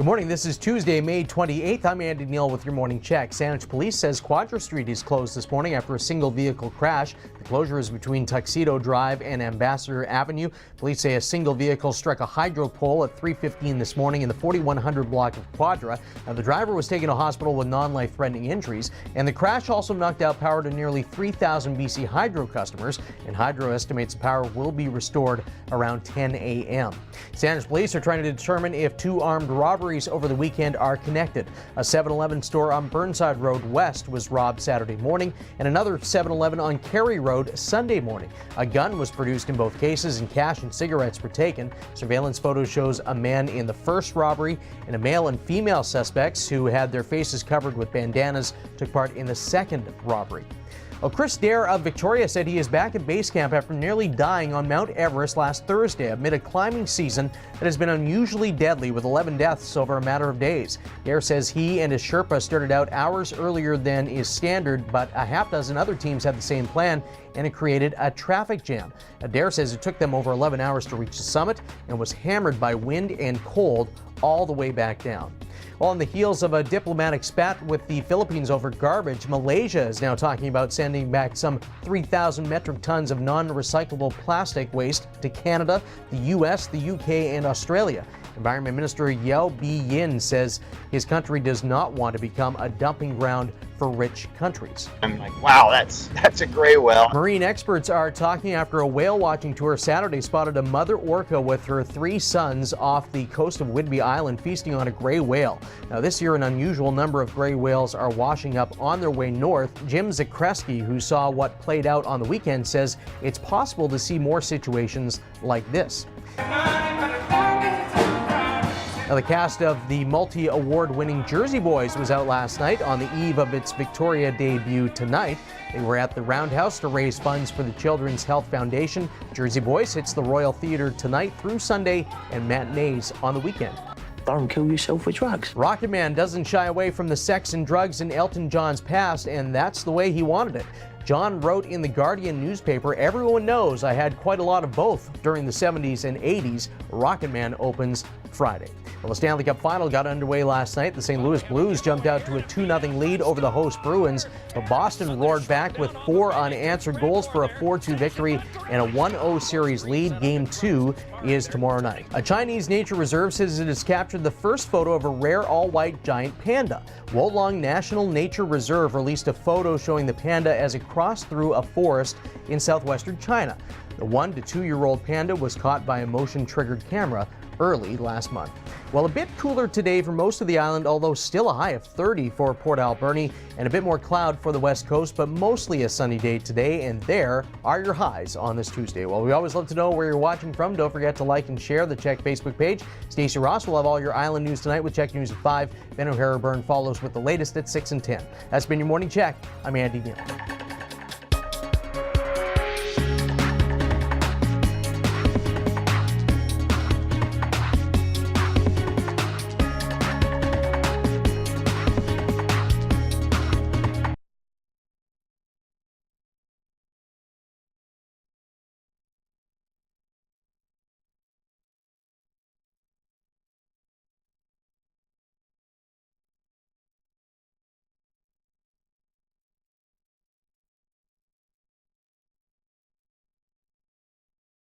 Good morning. This is Tuesday, May 28th. I'm Andy Neal with your morning check. Saanich Police says Quadra Street is closed this morning after a single vehicle crash. The closure is between Tuxedo Drive and Ambassador Avenue. Police say a single vehicle struck a hydro pole at 3:15 this morning in the 4100 block of Quadra. Now, the driver was taken to hospital with non-life-threatening injuries, and the crash also knocked out power to nearly 3,000 BC Hydro customers, and Hydro estimates power will be restored around 10 a.m. Saanich Police are trying to determine if two armed robberies over the weekend are connected. A 7-Eleven store on Burnside Road West was robbed Saturday morning, and another 7-Eleven on Cary Road Sunday morning. A gun was produced in both cases, and cash and cigarettes were taken. Surveillance photos shows a man in the first robbery, and a male and female suspects who had their faces covered with bandanas took part in the second robbery. Well, Chris Dare of Victoria said he is back at base camp after nearly dying on Mount Everest last Thursday amid a climbing season that has been unusually deadly, with 11 deaths over a matter of days. Dare says he and his Sherpa started out hours earlier than is standard, but a half dozen other teams had the same plan, and it created a traffic jam. Dare says it took them over 11 hours to reach the summit and was hammered by wind and cold all the way back down. Well, on the heels of a diplomatic spat with the Philippines over garbage, Malaysia is now talking about sending back some 3,000 metric tons of non-recyclable plastic waste to Canada, the U.S., the UK, and Australia. Environment Minister Yao Bi-yin says his country does not want to become a dumping ground for rich countries. I'm like, wow, that's a gray whale. Marine experts are talking after a whale watching tour Saturday spotted a mother orca with her 3 sons off the coast of Whidbey Island feasting on a gray whale. Now, this year, an unusual number of gray whales are washing up on their way north. Jim Zakreski, who saw what played out on the weekend, says it's possible to see more situations like this. Now, the cast of the multi-award-winning Jersey Boys was out last night on the eve of its Victoria debut tonight. They were at the Roundhouse to raise funds for the Children's Health Foundation. Jersey Boys hits the Royal Theatre tonight through Sunday and matinees on the weekend. Don't kill yourself with drugs. Rocket Man doesn't shy away from the sex and drugs in Elton John's past, and that's the way he wanted it. John wrote in the Guardian newspaper, "Everyone knows I had quite a lot of both during the 70s and 80s. Rocket Man opens Friday." Well, the Stanley Cup final got underway last night. The St. Louis Blues jumped out to a 2-0 lead over the host Bruins, but Boston roared back with 4 unanswered goals for a 4-2 victory and a 1-0 series lead. Game 2 is tomorrow night. A Chinese nature reserve says it has captured the first photo of a rare all-white giant panda. Wolong National Nature Reserve released a photo showing the panda as it crossed through a forest in southwestern China. The 1 to 2-year-old panda was caught by a motion-triggered camera early last month. Well, a bit cooler today for most of the island, although still a high of 30 for Port Alberni, and a bit more cloud for the west coast, but mostly a sunny day today, and there are your highs on this Tuesday. Well, we always love to know where you're watching from. Don't forget to like and share the CHEK Facebook page. Stacey Ross will have all your island news tonight with CHEK News at 5. Ben O'Hara Byrne follows with the latest at 6 and 10. That's been your Morning Check. I'm Andy Neal.